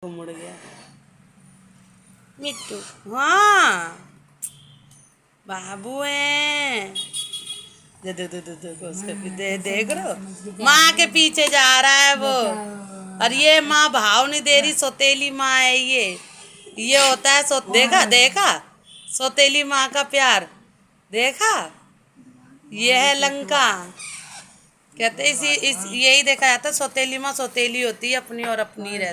मुड़ गया मिट्टू। हाँ बाबू है। दे दे दे दे दे उसके देख रहे हो माँ के पीछे जा रहा है वो। और ये माँ भाव नहीं दे रही, सौतेली माँ है ये होता है देखा देखा सौतेली माँ का प्यार देखा। ये है लंका। कहते इसी यही देखा जाता, सौतेली माँ सौतेली होती है, अपनी और अपनी रहती।